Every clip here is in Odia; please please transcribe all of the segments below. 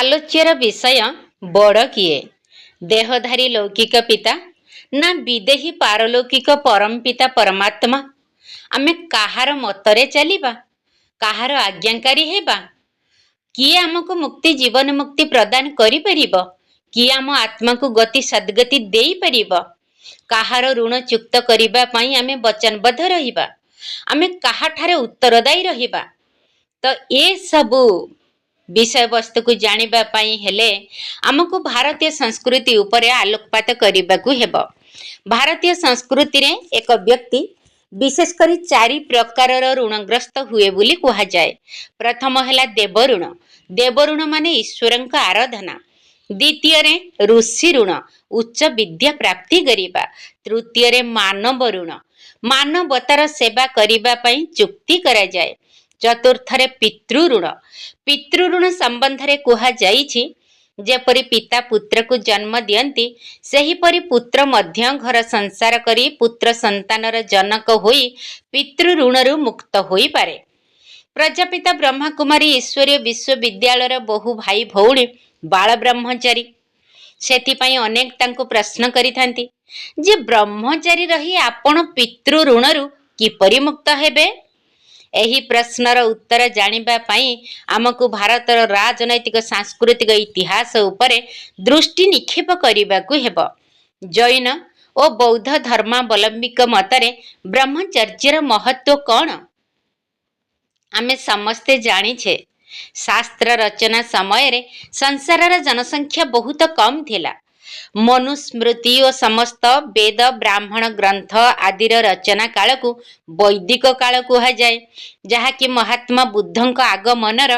आलोच्यर विषय बड़ किए देहधारी लौकिक पिता ना विदेही पारलौकिक परम पिता परमात्मा। आमे काहार मतरे चलिबा, काहार आज्ञाकारी हेबा? किए आमको मुक्ति जीवन मुक्ति प्रदान करि परिबो? किए आम आत्मा को गति सद्गति देई परिबो? काहार ऋण चुक्त करिबा पई आमे वचनबद्ध रहिबा? आमे काहाठारे उत्तरदायी रहिबा? तो ए सबु विषय वस्तु को जानिबा पई हेले आमको भारतीय संस्कृति उपरे आलोकपात करिबाकू हेबो। भारतीय संस्कृति रे एक व्यक्ति विशेषकर 4 प्रकारर ऋणग्रस्त हुए बोली कहा जाए। प्रथम हैला देवऋण। देवऋण माने ईश्वरंक आराधना। द्वितीय रे ऋषि ऋण, उच्च विद्या प्राप्ति करिबा। तृतीय रे मानव ऋण, मानवतार सेवा करिबा पई चुक्ति करा जाए। चतुर्थरे पितृऋण। पितृऋण संबंधरे कहा जाइछि जेपरि पिता पुत्र को जन्म दियंती सेहीपरि पुत्र मध्य घर संसार करी पुत्र संतानर जनक होई पितृऋणरु मुक्त होई पारे। प्रजापिता ब्रह्मा कुमारी ईश्वरीय विश्वविद्यालयर बहु भाई भौणी बाल ब्रह्मचारी। सेथिपई अनेक तांको प्रश्न करिथांती जे ब्रह्मचारी रही आपण पितृऋणरु किपरि मुक्त हेबे? एही प्रश्नर उत्तर जानिबा पई आमको भारतर राजनैतिक सांस्कृतिक इतिहास उपरे दृष्टि निक्षेप करिबाकू हेबो। जैन और बौद्ध धर्मावलंबीक मतरे ब्रह्मचर्यर महत्व कौन? आमे समस्ते जानिछे शास्त्र रचना समय रे संसारर जनसंख्या बहुत कम थिला। मनुस्मृति और समस्त वेद ब्राह्मण ग्रंथ आदिर रचना काल को वैदिक काल कहा जाए, जहा कि महात्मा बुद्धंक आगमनर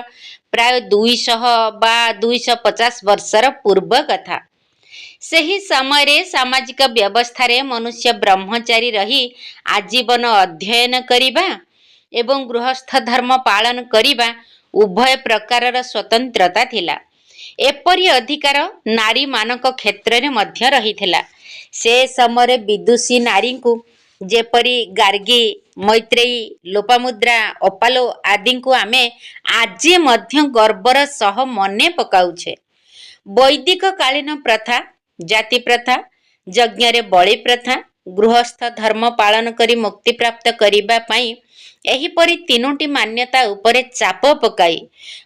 प्राय 200 बा 250 वर्षर पूर्व कथा। सही समय रे सामाजिक व्यवस्था रे मनुष्य ब्रह्मचारी रही आजीवन अध्ययन करिबा एवं गृहस्थ धर्म पालन करिबा उभय प्रकारर स्वतंत्रता थिला। एपरि अधिकार नारी मानक क्षेत्र रे मध्य रहिथिला। से समय विदुषी नारी को जेपरि गार्गी, मैत्रेयी, लोपामुद्रा, अपालो आदि को आमे आज मध्य गर्वर सह मने पकाउछे। वैदिक कालीन प्रथा, जाति प्रथा, यज्ञ रे बलि प्रथा, गृहस्थ धर्म पालन करी मुक्ति प्राप्त करिबा पई एहीपरि 3टी मान्यता उपरे चाप पकाई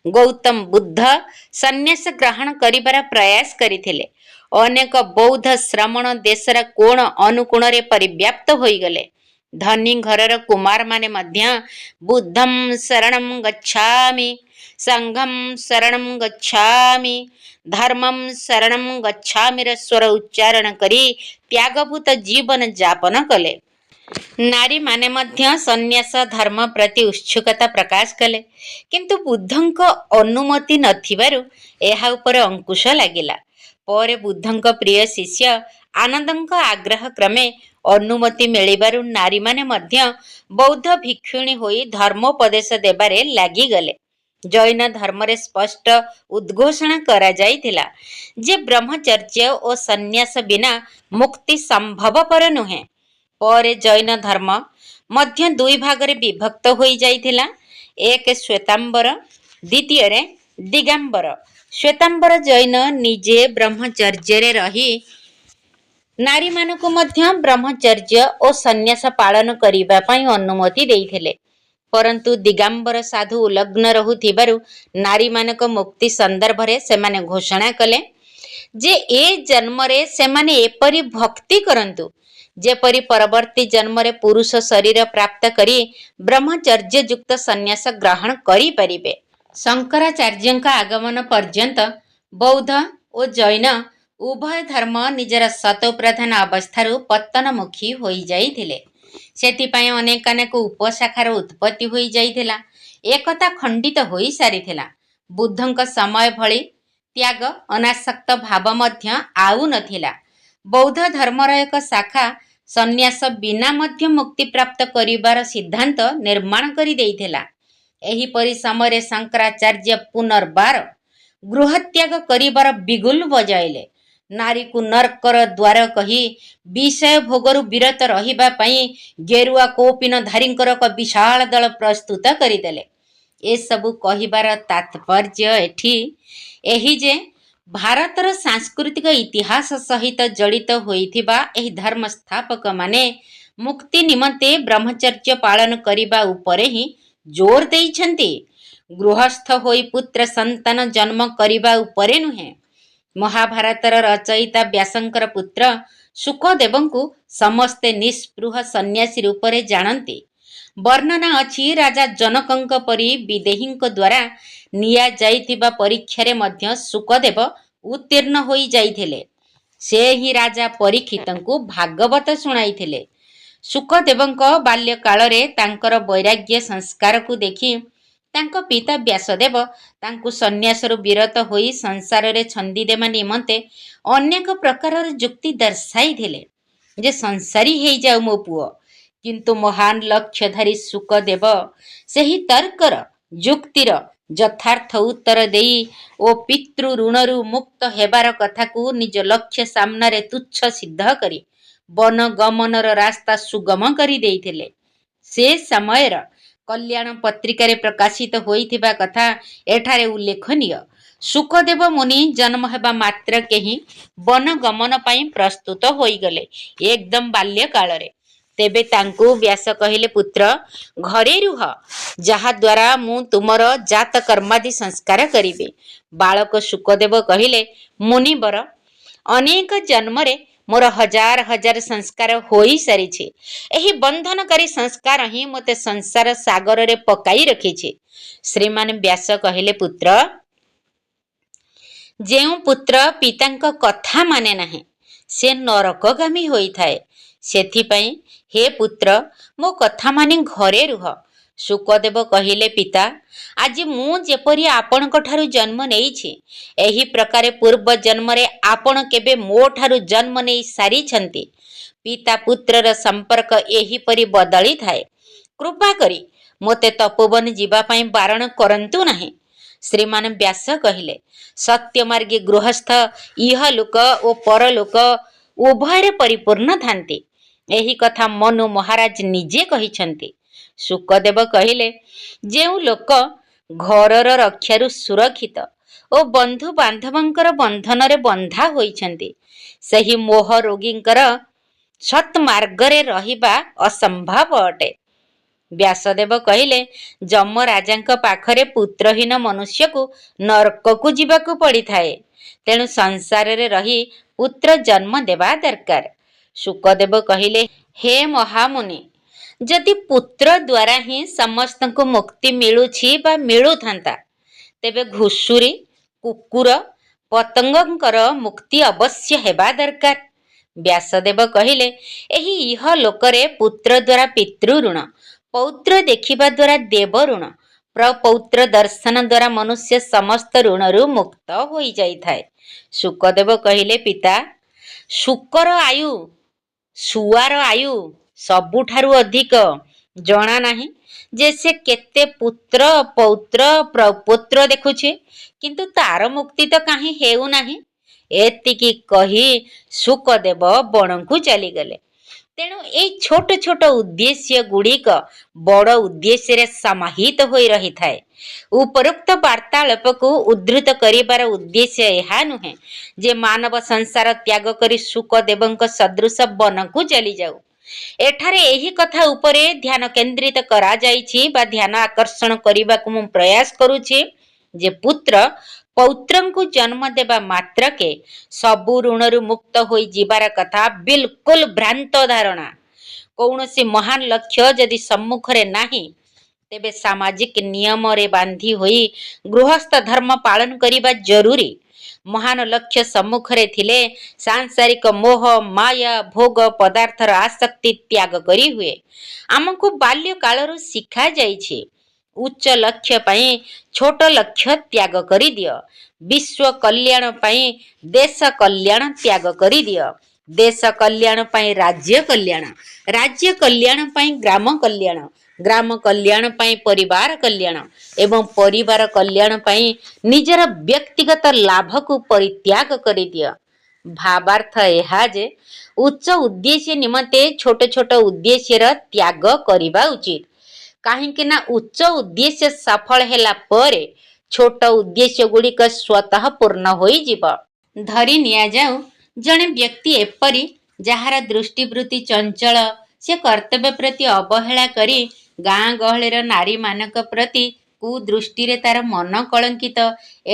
गौतम बुद्ध सन्यास ग्रहण करिबार प्रयास करिथिले। अनेक बौद्ध श्रमण देशर कोण अनुकोण रे परिव्याप्त होई गले। धनी घरर कुमार माने मध्य बुद्धं शरणं गच्छामि, संघं शरणं गच्छामि, धर्मं शरणं गच्छामि रे स्वर उच्चारण करी त्यागभूत जीवन यापन कले। नारी माने मध्य सन्यास धर्म प्रति उत्सुकता प्रकाश कले, किंतु बुद्धंक अनुमति नथिबारु एहा उपर अंकुश लागिला। पर बुद्धंक प्रिय शिष्य आनंदंक आग्रह क्रमे अनुमति मिलिबारु नारी माने मध्य बौद्ध भिक्षुणी होई धर्मोपदेश देबारे लागि गले। जैन धर्म रे स्पष्ट उद्घोषणा करा जाइथिला जे ब्रह्मचर्य और सन्यास बिना मुक्ति संभवपर नुहे। पर जैन धर्म मध्य 2 भाग रे विभक्त होई जाइथिला। एक श्वेतांबर, द्वितीय रे दिगंबर। श्वेतांबर जैन निजे ब्रह्मचर्य रे रही नारी मानको मध्य ब्रह्मचर्य और सन्यास पालन करिबा पई अनुमति देइथिले, परंतु दिगंबर साधु उलग्न रहुथिबारु नारी मानक मुक्ति संदर्भ रे सेमाने घोषणा कले जे ए जन्म रे सेमाने एपरि भक्ति करंतु जेपरि परवर्ती जन्म रे पुरुष शरीर प्राप्त करी ब्रह्मचर्य युक्त सन्यास ग्रहण करि परिबे। शंकराचार्यंक आगमन पर्यंत बौद्ध और जैन उभय धर्म निजर सतोप्रधान अवस्थारु पतनमुखी होई जाइथिले। सेथिपई अनेक उपशाखार उत्पत्ति होई जाइथिला। एकता खंडित होई सारिथिला। बुद्धंक समय भली त्याग अनासक्त भाव मध्य आउ नथिला। बौद्ध धर्मर एक शाखा सन्यास बिना मध्य मुक्ति प्राप्त करिबार सिद्धांत निर्माण करि देइथिला। एही परि समय शंकराचार्य पुनर्बार गृहत्याग करिबार बिगुल बजाइले। नारी को नरकर द्वार कही विषय भोगरु विरत रहिबा पई गेरुआ कौपिन धारींकर एक विशाल दल प्रस्तुत करिदेले। ଏସବୁ କହିବାର ତାତ୍ପର୍ଯ୍ୟ ଏହି ଯେ ଭାରତର ସାଂସ୍କୃତିକ ଇତିହାସ ସହିତ ଜଡ଼ିତ ହୋଇଥିବା ଏହି ଧର୍ମ ସ୍ଥାପକମାନେ ମୁକ୍ତି ନିମନ୍ତେ ବ୍ରହ୍ମଚର୍ଯ୍ୟ ପାଳନ କରିବା ଉପରେ ହିଁ ଜୋର ଦେଇଛନ୍ତି, ଗୃହସ୍ଥ ହୋଇ ପୁତ୍ର ସନ୍ତାନ ଜନ୍ମ କରିବା ଉପରେ ନୁହେଁ। ମହାଭାରତର ରଚୟିତା ବ୍ୟାସଙ୍କର ପୁତ୍ର ଶୁକଦେବଙ୍କୁ ସମସ୍ତେ ନିସ୍ପୃହ ସନ୍ନ୍ୟାସୀ ରୂପରେ ଜାଣନ୍ତି। ବର୍ଣ୍ଣନା ଅଛି ରାଜା ଜନକଙ୍କ ପରି ବିଦେହୀଙ୍କ ଦ୍ୱାରା ନିଆଯାଇଥିବା ପରୀକ୍ଷାରେ ମଧ୍ୟ ଶୁକଦେବ ଉତ୍ତୀର୍ଣ୍ଣ ହୋଇ ଯାଇଥିଲେ। ସେ ହିଁ ରାଜା ପରୀକ୍ଷିତଙ୍କୁ ଭାଗବତ ଶୁଣାଇଥିଲେ। ଶୁକଦେବଙ୍କ ବାଲ୍ୟକାଳରେ ତାଙ୍କର ବୈରାଗ୍ୟ ସଂସ୍କାରକୁ ଦେଖି ତାଙ୍କ ପିତା ବ୍ୟାସଦେବ ତାଙ୍କୁ ସନ୍ନ୍ୟାସରୁ ବିରତ ହୋଇ ସଂସାରରେ ଛନ୍ଦିଦେବା ନିମନ୍ତେ ଅନେକ ପ୍ରକାରର ଯୁକ୍ତି ଦର୍ଶାଇଥିଲେ ଯେ ସଂସାରୀ ହେଇଯାଉ ମୋ ପୁଅ। କିନ୍ତୁ ମହାନ ଲକ୍ଷ୍ୟଧାରୀ ଶୁକଦେବ ସେହି ତର୍କର ଯୁକ୍ତିର ଯଥାର୍ଥ ଉତ୍ତର ଦେଇ ଓ ପିତୃ ଋଣରୁ ମୁକ୍ତ ହେବାର କଥାକୁ ନିଜ ଲକ୍ଷ୍ୟ ସାମ୍ନାରେ ତୁଚ୍ଛ ସିଦ୍ଧ କରି ବନ ଗମନର ରାସ୍ତା ସୁଗମ କରି ଦେଇଥିଲେ। ସେ ସମୟର କଲ୍ୟାଣ ପତ୍ରିକାରେ ପ୍ରକାଶିତ ହୋଇଥିବା କଥା ଏଠାରେ ଉଲ୍ଲେଖନୀୟ। ଶୁକଦେବ ମୁନି ଜନ୍ମ ହେବା ମାତ୍ରକେ ହିଁ ବନ ଗମନ ପାଇଁ ପ୍ରସ୍ତୁତ ହୋଇଗଲେ, ଏକଦମ ବାଲ୍ୟକାଳରେ। ତେବେ ତାଙ୍କୁ ବ୍ୟାସ କହିଲେ, ପୁତ୍ର ଘରେ ରୁହ, ଯାହାଦ୍ୱାରା ମୁଁ ତୁମର ଜାତ କର୍ମାଦି ସଂସ୍କାର କରିବି। ବାଳକ ଶୁକଦେବ କହିଲେ, ମୁନିବର, ଅନେକ ଜନ୍ମରେ ମୋର ହଜାର ହଜାର ସଂସ୍କାର ହୋଇସାରିଛି। ଏହି ବନ୍ଧନକାରୀ ସଂସ୍କାର ହିଁ ମୋତେ ସଂସାର ସାଗରରେ ପକାଇ ରଖିଛି। ଶ୍ରୀମାନ ବ୍ୟାସ କହିଲେ, ପୁତ୍ର, ଯେଉଁ ପୁତ୍ର ପିତାଙ୍କ କଥା ମାନେ ନାହିଁ ସେ ନରକଗାମୀ ହୋଇଥାଏ। ସେଥିପାଇଁ ହେ ପୁତ୍ର, ମୋ କଥା ମାନି ଘରେ ରୁହ। ଶୁକଦେବ କହିଲେ, ପିତା, ଆଜି ମୁଁ ଯେପରି ଆପଣଙ୍କ ଠାରୁ ଜନ୍ମ ନେଇଛି, ଏହି ପ୍ରକାରେ ପୂର୍ବ ଜନ୍ମରେ ଆପଣ କେବେ ମୋ ଠାରୁ ଜନ୍ମ ନେଇ ସାରିଛନ୍ତି। ପିତା ପୁତ୍ରର ସମ୍ପର୍କ ଏହିପରି ବଦଳିଥାଏ। କୃପା କରି ମୋତେ ତପୋବନ ଯିବା ପାଇଁ ବାରଣ କରନ୍ତୁ ନାହିଁ। ଶ୍ରୀମାନ ବ୍ୟାସ କହିଲେ, ସତ୍ୟମାର୍ଗୀ ଗୃହସ୍ଥ ଇହଲୋକ ଓ ପରଲୋକ ଉଭୟରେ ପରିପୂର୍ଣ୍ଣ ଥାନ୍ତି। ଏହି କଥା ମନୁ ମହାରାଜ ନିଜେ କହିଛନ୍ତି। ଶୁକଦେବ କହିଲେ, ଯେଉଁ ଲୋକ ଘରର ରକ୍ଷାରୁ ସୁରକ୍ଷିତ ଓ ବନ୍ଧୁ ବାନ୍ଧବଙ୍କର ବନ୍ଧନରେ ବନ୍ଧା ହୋଇଛନ୍ତି, ସେହି ମୋହ ରୋଗୀଙ୍କର ସତ୍ମାର୍ଗରେ ରହିବା ଅସମ୍ଭବ ଅଟେ। ବ୍ୟାସଦେବ କହିଲେ, ଯମରାଜାଙ୍କ ପାଖରେ ପୁତ୍ରହୀନ ମନୁଷ୍ୟକୁ ନରକକୁ ଯିବାକୁ ପଡ଼ିଥାଏ। ତେଣୁ ସଂସାରରେ ରହି ପୁତ୍ର ଜନ୍ମ ଦେବା ଦରକାର। ଶୁକଦେବ କହିଲେ, ହେ ମହାମୁନି, ଯଦି ପୁତ୍ର ଦ୍ୱାରା ହିଁ ସମସ୍ତଙ୍କୁ ମୁକ୍ତି ମିଳୁଛି ବା ମିଳୁଥାନ୍ତା, ତେବେ ଘୁଷୁରୀ, କୁକୁର, ପତଙ୍ଗଙ୍କର ମୁକ୍ତି ଅବଶ୍ୟ ହେବା ଦରକାର। ବ୍ୟାସଦେବ କହିଲେ, ଏହି ଇହଲୋକରେ ପୁତ୍ର ଦ୍ୱାରା ପିତୃ ଋଣ, ପୌତ୍ର ଦେଖିବା ଦ୍ୱାରା ଦେବ ଋଣ, ପ୍ରପୌତ୍ର ଦର୍ଶନ ଦ୍ୱାରା ମନୁଷ୍ୟ ସମସ୍ତ ଋଣରୁ ମୁକ୍ତ ହୋଇଯାଇଥାଏ। ଶୁକଦେବ କହିଲେ, ପିତା, ଶୁକର ଆୟୁ ଶୁଆର ଆୟୁ ସବୁଠାରୁ ଅଧିକ। ଜଣା ନାହିଁ ଯେ ସେ କେତେ ପୁତ୍ର ପୌତ୍ର ପ୍ରପୌତ୍ର ଦେଖୁଛି, କିନ୍ତୁ ତାର ମୁକ୍ତି ତ କାହିଁ ହେଉନାହିଁ। ଏତିକି କହି ଶୁକଦେବ ବଣକୁ ଚାଲିଗଲେ। ତେଣୁ ଏଇ ଛୋଟ ଛୋଟ ଉଦ୍ଦେଶ୍ୟ ଗୁଡ଼ିକ ବଡ଼ ଉଦ୍ଦେଶ୍ୟରେ ସମାହିତ ହୋଇ ରହିଥାଏ। ଉପରୋକ୍ତ ବାର୍ତ୍ତାଳାପକୁ ଉଦ୍ଧୃତ କରିବାର ଉଦ୍ଦେଶ୍ୟ ଏହା ନୁହେଁ ଯେ ମାନବ ସଂସାର ତ୍ୟାଗ କରି ଶୁକଦେବଙ୍କ ସଦୃଶ ବନକୁ ଚାଲିଯାଉ। ଏଠାରେ ଏହି କଥା ଉପରେ ଧ୍ୟାନ କେନ୍ଦ୍ରିତ କରାଯାଇଛି ବା ଧ୍ୟାନ ଆକର୍ଷଣ କରିବାକୁ ମୁଁ ପ୍ରୟାସ କରୁଛି ଯେ ପୁତ୍ର ପୌତ୍ରଙ୍କୁ ଜନ୍ମ ଦେବା ମାତ୍ରକେ ସବୁ ଋଣରୁ ମୁକ୍ତ ହୋଇ ଯିବାର କଥା ବିଲକୁଲ ଭ୍ରାନ୍ତ ଧାରଣା। କୌଣସି ମହାନ ଲକ୍ଷ୍ୟ ଯଦି ସମ୍ମୁଖରେ ନାହିଁ, ତେବେ ସାମାଜିକ ନିୟମରେ ବାନ୍ଧି ହୋଇ ଗୃହସ୍ଥ ଧର୍ମ ପାଳନ କରିବା ଜରୁରୀ। ମହାନ ଲକ୍ଷ୍ୟ ସମ୍ମୁଖରେ ଥିଲେ ସାଂସାରିକ ମୋହ, ମାୟା, ଭୋଗ ପଦାର୍ଥର ଆସକ୍ତି ତ୍ୟାଗ କରି ହୁଏ। ଆମକୁ ବାଲ୍ୟକାଳରୁ ଶିଖାଯାଇଛି, ଉଚ୍ଚ ଲକ୍ଷ୍ୟ ପାଇଁ ଛୋଟ ଲକ୍ଷ୍ୟ ତ୍ୟାଗ କରିଦିଅ। ବିଶ୍ୱ କଲ୍ୟାଣ ପାଇଁ ଦେଶ କଲ୍ୟାଣ ତ୍ୟାଗ କରିଦିଅ। ଦେଶ କଲ୍ୟାଣ ପାଇଁ ରାଜ୍ୟ କଲ୍ୟାଣ, ରାଜ୍ୟ କଲ୍ୟାଣ ପାଇଁ ଗ୍ରାମ କଲ୍ୟାଣ, ଗ୍ରାମ କଲ୍ୟାଣ ପାଇଁ ପରିବାର କଲ୍ୟାଣ ଏବଂ ପରିବାର କଲ୍ୟାଣ ପାଇଁ ନିଜର ବ୍ୟକ୍ତିଗତ ଲାଭକୁ ପରିତ୍ୟାଗ କରିଦିଅ। ଭାବାର୍ଥ ଏହା ଯେ ଉଚ୍ଚ ଉଦ୍ଦେଶ୍ୟ ନିମନ୍ତେ ଛୋଟ ଛୋଟ ଉଦ୍ଦେଶ୍ୟର ତ୍ୟାଗ କରିବା ଉଚିତ। କାହିଁକି ନା ଉଚ୍ଚ ଉଦ୍ଦେଶ୍ୟ ସଫଳ ହେଲା ପରେ ଛୋଟ ଉଦ୍ଦେଶ୍ୟ ଗୁଡ଼ିକ ସ୍ୱତଃ ପୂର୍ଣ୍ଣ ହୋଇଯିବ। ଧରି ନିଆଯାଉ ଜଣେ ବ୍ୟକ୍ତି ଏପରି ଯାହାର ଦୃଷ୍ଟିବୃତ୍ତି ଚଞ୍ଚଳ, ସେ କର୍ତ୍ତବ୍ୟ ପ୍ରତି ଅବହେଳା କରି ଗାଁ ଗହଳିର ନାରୀମାନଙ୍କ ପ୍ରତି କୁଦୃଷ୍ଟିରେ ତାର ମନ କଳଙ୍କିତ,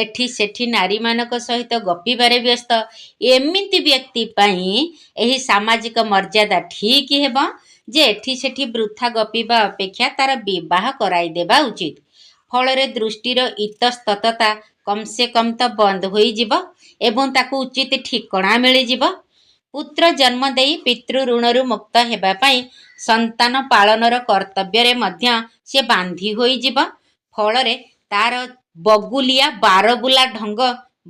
ଏଠି ସେଠି ନାରୀମାନଙ୍କ ସହିତ ଗପିବାରେ ବ୍ୟସ୍ତ। ଏମିତି ବ୍ୟକ୍ତି ପାଇଁ ଏହି ସାମାଜିକ ମର୍ଯ୍ୟାଦା ଠିକ୍ ହେବ ଯେ ଏଠି ସେଠି ବୃଥା ଗପିବା ଅପେକ୍ଷା ତାର ବିବାହ କରାଇଦେବା ଉଚିତ। ଫଳରେ ଦୃଷ୍ଟିର ଇତସ୍ତତତା କମ୍ ସେ କମ୍ ତ ବନ୍ଦ ହୋଇଯିବ ଏବଂ ତାକୁ ଉଚିତ ଠିକଣା ମିଳିଯିବ। ପୁତ୍ର ଜନ୍ମ ଦେଇ ପିତୃ ଋଣରୁ ମୁକ୍ତ ହେବା ପାଇଁ ସନ୍ତାନ ପାଳନର କର୍ତ୍ତବ୍ୟରେ ମଧ୍ୟ ସେ ବାନ୍ଧି ହୋଇଯିବ। ଫଳରେ ତାର ବଗୁଲିଆ ବାରବୁଲା ଢଙ୍ଗ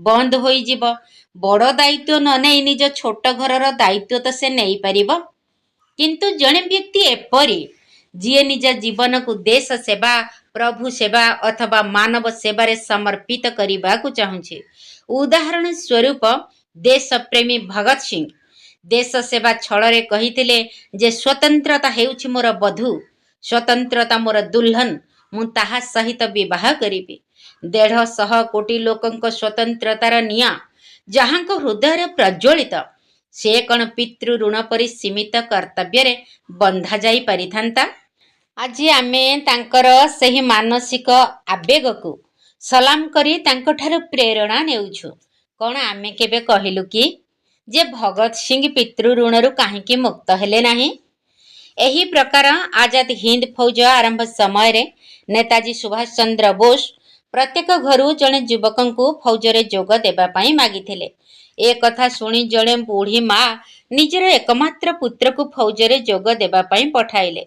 ବନ୍ଦ ହୋଇଯିବ। ବଡ଼ ଦାୟିତ୍ୱ ନ ନେଇ ନିଜ ଛୋଟ ଘରର ଦାୟିତ୍ୱ ତ ସେ ନେଇପାରିବ। କିନ୍ତୁ ଜଣେ ବ୍ୟକ୍ତି ଏପରି ଯିଏ ନିଜ ଜୀବନକୁ ଦେଶ ସେବା, ପ୍ରଭୁ ସେବା ଅଥବା ମାନବ ସେବାରେ ସମର୍ପିତ କରିବାକୁ ଚାହୁଁଛି। ଉଦାହରଣ ସ୍ୱରୂପ ଦେଶପ୍ରେମୀ ଭଗତ ସିଂ ଦେଶ ସେବା ଛଳରେ କହିଥିଲେ ଯେ ସ୍ୱତନ୍ତ୍ରତା ହେଉଛି ମୋର ବଧୂ, ସ୍ୱତନ୍ତ୍ରତା ମୋର ଦୁଲ୍ହନ, ମୁଁ ତାହା ସହିତ ବିବାହ କରିବି। 150 କୋଟି ଲୋକଙ୍କ ସ୍ୱତନ୍ତ୍ରତାର ନିଆଁ ଯାହାଙ୍କ ହୃଦୟରେ ପ୍ରଜ୍ୱଳିତ, ସେ କ'ଣ ପିତୃ ଋଣ ପରି ସୀମିତ କର୍ତ୍ତବ୍ୟରେ ବନ୍ଧା ଯାଇ ପାରିଥାନ୍ତା? ଆଜି ଆମେ ତାଙ୍କର ସେହି ମାନସିକ ଆବେଗକୁ ସଲାମ କରି ତାଙ୍କଠାରୁ ପ୍ରେରଣା ନେଉଛୁ। କ'ଣ ଆମେ କେବେ କହିଲୁ କି ଯେ ଭଗତ ସିଂ ପିତୃ ଋଣରୁ କାହିଁକି ମୁକ୍ତ ହେଲେ ନାହିଁ? ଏହି ପ୍ରକାର ଆଜାଦ ହିନ୍ଦ ଫୌଜ ଆରମ୍ଭ ସମୟରେ ନେତାଜୀ ସୁଭାଷ ଚନ୍ଦ୍ର ବୋଷ ପ୍ରତ୍ୟେକ ଘରୁ ଜଣେ ଯୁବକଙ୍କୁ ଫୌଜରେ ଯୋଗ ଦେବା ପାଇଁ ମାଗିଥିଲେ। ଏ କଥା ଶୁଣି ଜଣେ ବୁଢ଼ୀ ମା ନିଜର ଏକମାତ୍ର ପୁତ୍ରକୁ ଫୌଜରେ ଯୋଗ ଦେବା ପାଇଁ ପଠାଇଲେ।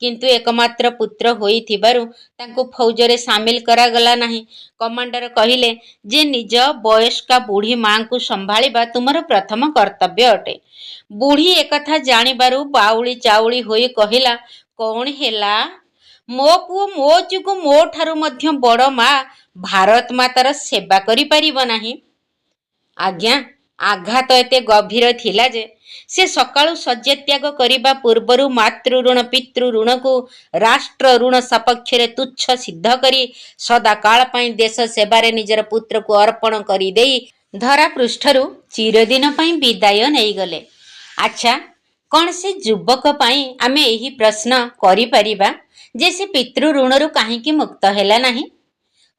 କିନ୍ତୁ ଏକମାତ୍ର ପୁତ୍ର ହୋଇଥିବାରୁ ତାଙ୍କୁ ଫୌଜରେ ସାମିଲ କରାଗଲା ନାହିଁ। କମାଣ୍ଡର କହିଲେ ଯେ ନିଜ ବୟସ୍କା ବୁଢ଼ୀ ମାଙ୍କୁ ସମ୍ଭାଳିବା ତୁମର ପ୍ରଥମ କର୍ତ୍ତବ୍ୟ ଅଟେ। ବୁଢ଼ୀ ଏକଥା ଜାଣିବାରୁ ବାଉଳି ଚାଉଳି ହୋଇ କହିଲା, କ'ଣ ହେଲା? ମୋ ପୁଅ ମୋ ଯୋଗୁଁ ମୋ ଠାରୁ ମଧ୍ୟ ବଡ଼ ମା ଭାରତ ମାତାର ସେବା କରିପାରିବ ନାହିଁ? ଆଜ୍ଞା, ଆଘାତ ଏତେ ଗଭୀର ଥିଲା ଯେ ସେ ସକାଳୁ ଶଯ୍ୟାତ୍ୟାଗ କରିବା ପୂର୍ବରୁ ମାତୃଋଣ ପିତୃ ଋଣକୁ ରାଷ୍ଟ୍ର ଋଣ ସପକ୍ଷରେ ତୁଚ୍ଛ ସିଦ୍ଧ କରି ସଦାକାଳ ପାଇଁ ଦେଶ ସେବାରେ ନିଜର ପୁତ୍ରକୁ ଅର୍ପଣ କରିଦେଇ ଧରା ପୃଷ୍ଠରୁ ଚିରଦିନ ପାଇଁ ବିଦାୟ ନେଇଗଲେ। ଆଚ୍ଛା, କ'ଣ ସେ ଯୁବକ ପାଇଁ ଆମେ ଏହି ପ୍ରଶ୍ନ କରିପାରିବା ଯେ ସେ ପିତୃ ଋଣରୁ କାହିଁକି ମୁକ୍ତ ହେଲା ନାହିଁ?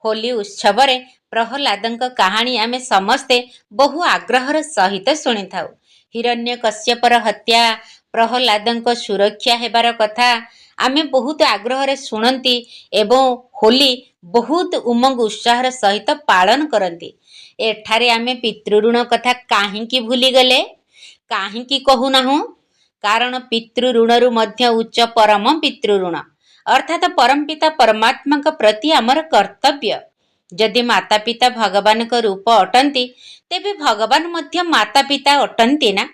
ହୋଲି ଉତ୍ସବରେ ପ୍ରହ୍ଲାଦଙ୍କ କାହାଣୀ ଆମେ ସମସ୍ତେ ବହୁ ଆଗ୍ରହର ସହିତ ଶୁଣିଥାଉ। ହିରଣ୍ୟକଶ୍ୟପର ହତ୍ୟା, ପ୍ରହ୍ଲାଦଙ୍କ ସୁରକ୍ଷା ହେବାର କଥା ଆମେ ବହୁତ ଆଗ୍ରହରେ ଶୁଣନ୍ତି ଏବଂ ହୋଲି ବହୁତ ଉମଙ୍ଗ ଉତ୍ସାହର ସହିତ ପାଳନ କରନ୍ତି। ଏଠାରେ ଆମେ ପିତୃଋଣ କଥା କାହିଁକି ଭୁଲିଗଲେ? କାହିଁକି କହୁନାହୁଁ? କାରଣ ପିତୃ ଋଣରୁ ମଧ୍ୟ ଉଚ୍ଚ ପରମ ପିତୃଋଣ ଅର୍ଥାତ୍ ପରମପିତା ପରମାତ୍ମାଙ୍କ ପ୍ରତି ଆମର କର୍ତ୍ତବ୍ୟ। ଯଦି ମାତା ପିତା ଭଗବାନଙ୍କ ରୂପ ଅଟନ୍ତି, ତେବେ ଭଗବାନ ମଧ୍ୟ ମାତା ପିତା ଅଟନ୍ତି ନା?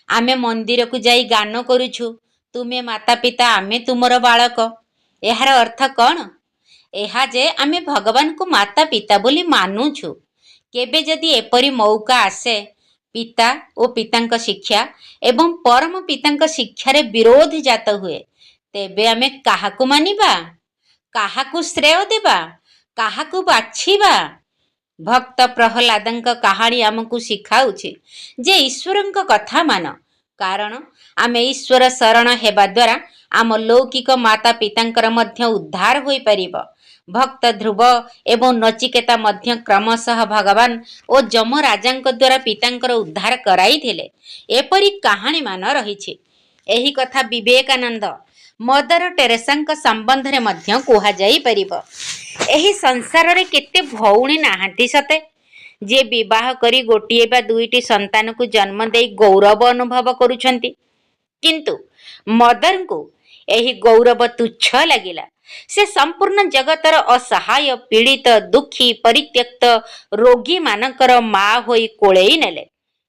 ଆମେ ମନ୍ଦିରକୁ ଯାଇ ଗାନ କରୁଛୁ, ତୁମେ ମାତା ପିତା ଆମେ ତୁମର ବାଳକ। ଏହାର ଅର୍ଥ କ'ଣ? ଏହା ଯେ ଆମେ ଭଗବାନଙ୍କୁ ମାତା ପିତା ବୋଲି ମାନୁଛୁ। କେବେ ଯଦି ଏପରି ମୌକା ଆସେ, ପିତା ଓ ପିତାଙ୍କ ଶିକ୍ଷା ଏବଂ ପରମ ପିତାଙ୍କ ଶିକ୍ଷାରେ ବିରୋଧ ଜାତ ହୁଏ, ତେବେ ଆମେ କାହାକୁ ମାନିବା? କାହାକୁ ଶ୍ରେୟ ଦେବା? କାହାକୁ ବାଛିବା? ଭକ୍ତ ପ୍ରହ୍ଲାଦଙ୍କ କାହାଣୀ ଆମକୁ ଶିଖାଉଛି ଯେ ଈଶ୍ୱରଙ୍କ କଥା ମାନ, କାରଣ ଆମେ ଈଶ୍ୱର ଶରଣ ହେବା ଦ୍ୱାରା ଆମ ଲୌକିକ ମାତା ପିତାଙ୍କର ମଧ୍ୟ ଉଦ୍ଧାର ହୋଇପାରିବ। ଭକ୍ତ ଧ୍ରୁବ ଏବଂ ନଚିକେତା ମଧ୍ୟ କ୍ରମଶଃ ଭଗବାନ ଓ ଯମରାଜାଙ୍କ ଦ୍ୱାରା ପିତାଙ୍କର ଉଦ୍ଧାର କରାଇଥିଲେ। ଏପରି କାହାଣୀମାନ ରହିଛି। ଏହି କଥା ବିବେକାନନ୍ଦ, ମଦର ଟେରେସାଙ୍କ ସମ୍ବନ୍ଧରେ ମଧ୍ୟ କୁହାଯାଇପାରିବ। ଏହି ସଂସାରରେ କେତେ ଭଉଣୀ ନାହାନ୍ତି ସତେ, ଯିଏ ବିବାହ କରି ଗୋଟିଏ ବା ଦୁଇଟି ସନ୍ତାନକୁ ଜନ୍ମ ଦେଇ ଗୌରବ ଅନୁଭବ କରୁଛନ୍ତି? କିନ୍ତୁ ମଦରଙ୍କୁ ଏହି ଗୌରବ ତୁଚ୍ଛ ଲାଗିଲା। ସେ ସମ୍ପୂର୍ଣ୍ଣ ଜଗତର ଅସହାୟ, ପୀଡ଼ିତ, ଦୁଃଖୀ, ପରିତ୍ୟକ୍ତ ରୋଗୀମାନଙ୍କର ମା ହୋଇ କୋଳେଇ ନେଲେ।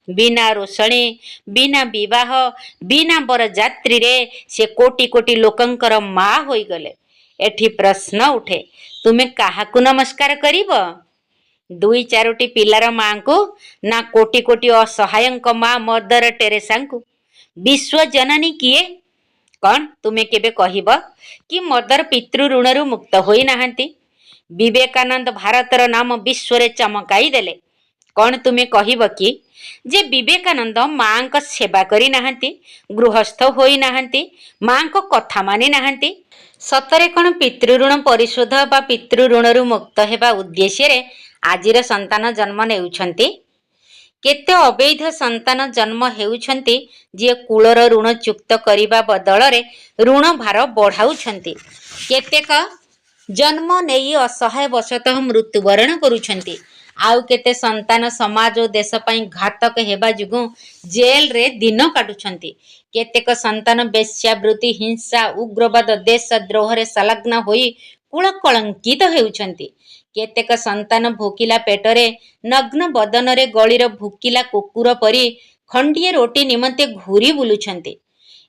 ବିନା ରୋଷଣୀ, ବିନା ବିବାହ, ବିନା ବରଯାତ୍ରୀରେ ସେ କୋଟି କୋଟି ଲୋକଙ୍କର ମା ହୋଇଗଲେ। ଏଠି ପ୍ରଶ୍ନ ଉଠେ, ତୁମେ କାହାକୁ ନମସ୍କାର କରିବ? 2-4ଟି ପିଲାର ମାଙ୍କୁ, ନା କୋଟି କୋଟି ଅସହାୟଙ୍କ ମା ମଦର ଟେରେସାଙ୍କୁ? ବିଶ୍ୱ ଜନନୀ କିଏ? कौन तुमे केबे कहिब कि मदर पितृ ऋणरू मुक्त होई नाहंती? विवेकानंद भारतर नाम विश्वरे चमकाई देले। कौन तुमे कहिब कि जे विवेकानंद मांक सेवा करी नाहंती, गृहस्थ होई नाहंती, मांक कथा मानि नाहंती? सतरे कौन पितृ ऋण परिशोध बा पितृ ऋणरू मुक्त हेबा उद्देश्य आजिर संतान जन्म नेउछंती? केते अवैध संतान जन्म हेउछंती जे कूलर ऋण चुक्त करिबा बदଳରେ ऋण भार बढ़ाउछंती। केतेक जन्म नेई असहाय वशतः मृत्युवरण करुछंती। आउ केते संतान समाज और देश पई घातक हेबा जुगु जेल रे दिन काटुछंती। केतेक संतान वेश्यावृत्ति, हिंसा, उग्रवाद, देशद्रोह रे संलग्न होई कुल कलंकित हेउछंती। केतेक संतान भोकिला पेटरे नग्न बदନରେ गଳିर भुकिला कुकुर परी खंडिए रोटी निमंते घूरी बुलुछंती।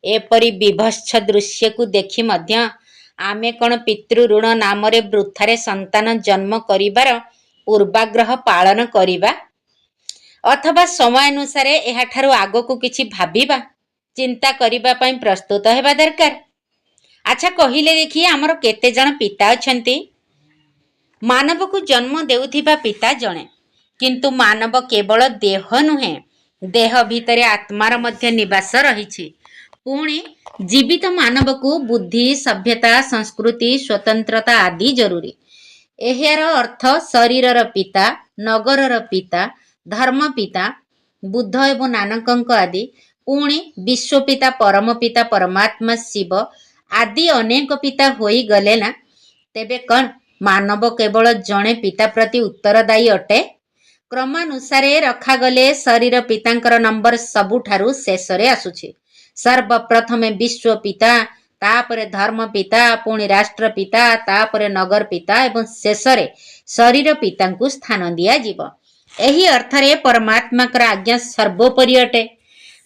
एपरी विभत्स दृश्य को देखि मध्य आमे कौन पितृ ऋण नाम वृथारे संतान जन्म करिबार पूर्वाग्रह पालन करिबा अथवा समय अनुसार एहाठारु आगकु किछि भाबिबा चिंता करिबा पई प्रस्तुत हेबा दरकार। अच्छा कहिले देखि हमर केते जण पिता अछंती? मानव को जन्म देउथिबा पिता जणे, किंतु मानव केवल देह नुहे, देह भितरे आत्मार मध्य निवास रहिछि। पुणी जीवित मानव को बुद्धि, सभ्यता, संस्कृति, स्वतंत्रता आदि जरूरी। एହାର अर्थ शरीरर पिता, नगरर पिता, धर्म पिता, बुद्ध एवं नानकଙ୍କ आदि, पुणी विश्वपिता, परम पिता, परमात्मा शिव आदि अनेक पिता होई गले ना? तेबे कौन मानव केवल जणे पिता प्रति उत्तरदायी अटे? क्रमानुसारे रखागले शरीर पितांकर नंबर सबुठारु शेषरे आसुछि। सर्वप्रथमे विश्व पिता, तापरे धर्म पिता, पुणी राष्ट्र पिता, तापरे नगर पिता एवं शेषरे शरीर पितांकु स्थान दिया जीव। एही अर्थरे परमात्माकर आज्ञा सर्वोपरि अटे।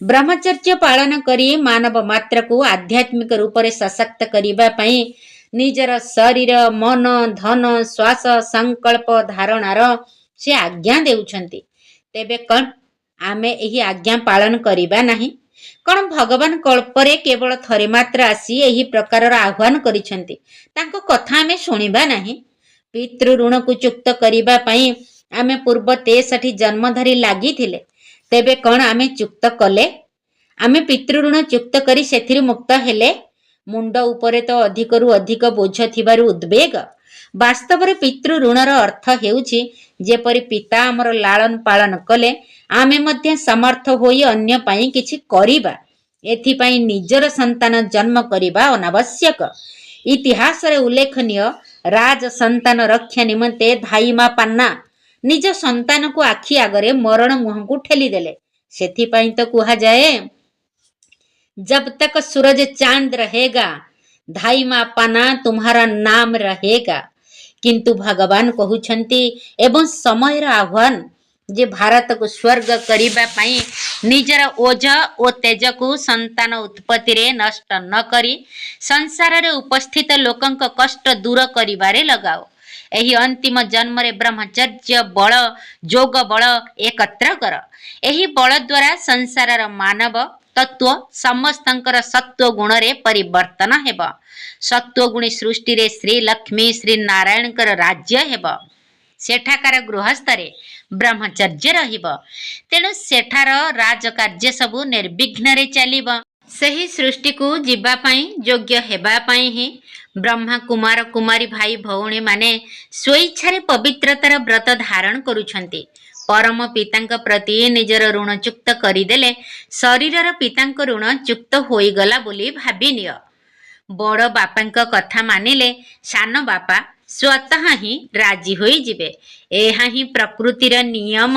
ब्रह्मचर्य पालन करी मानव मात्र को आध्यात्मिक रूप से सशक्त करिबा पई निजर शरीर, मन, धन, श्वास, संकल्प, धारणार से आज्ञा देउछंती। तेबे कौन आमे एही आज्ञा पालन करिबा नाही? कौन भगवान कल्परे केवल थरे मात्र आसी एही प्रकारर आह्वान करिछंती, तांको कथा आमे शुणिबा नाही? पितृ ऋण को चुक्त करिबा पई आमे पूर्व 63 जन्मधारी लागिथिले, तेबे कौन आमे चुक्त कले? आमे पितृ ऋण चुक्त करी सेथिरु मुक्त हेले? मुंड उपरे तो अधिकरु अधिक बोझ थिबारु उद्वेग। वास्तव में पितृ ऋणर अर्थ हेउछि जेपरि पिता आमर लालन पालन कले आमे मध्य समर्थ होई अन्य पाई किछि करिबा, एथिपाई निजर संतान जन्म करिबा अनावश्यक। इतिहास रे उल्लेखनीय राज संतान रक्षा निमंते धाईमा पान्ना निज संतान को आखि आगरे मरण मुह को ठेली देले। सेथिपाई तो कुहा जाए, जब तक सूरज चांद रहेगा धाई माँ पाना तुम्हारा नाम रहेगा। किंतु भगवान कहउछंती एवं समयर आह्वान जे भारत को स्वर्ग करिबा पई निजर ओज ओ तेज को संतान उत्पत्ति रे नष्ट न करी संसार रे उपस्थित लोकंक कष्ट दूर करिबारे लगाओ। एही अंतिम जन्म रे ब्रह्मचर्य बल, जोग बल एकत्र कर। एही बल द्वारा संसारर मानव तत्व समस्तंकर सत्व गुण रे परिवर्तन हेब। सत्व गुणी सृष्टि रे श्री लक्ष्मी श्री नारायणकर राज्य हेब। सेठाकार गृहस्थरे ब्रह्मचर्य रहिब, तेणु सेठार राजकार्य सबु निर्विघ्न रे चलिब। सही सृष्टि को जीवा पाई योग्य हेबा पाई ही ब्रह्मा कुमार कुमारी भाई भौणी माने स्वेच्छा रे पवित्रतार व्रत धारण करुछंती। परम पितांक प्रति निजर ऋण चुक्त करिदेले शरीरर पितांक ऋण चुक्त होईगला बोली भाबी नियो। बड़ बापांक कथा मानिले सान बापा स्वतः ही राजी होई जिबे। एहा ही प्रकृतिर नियम।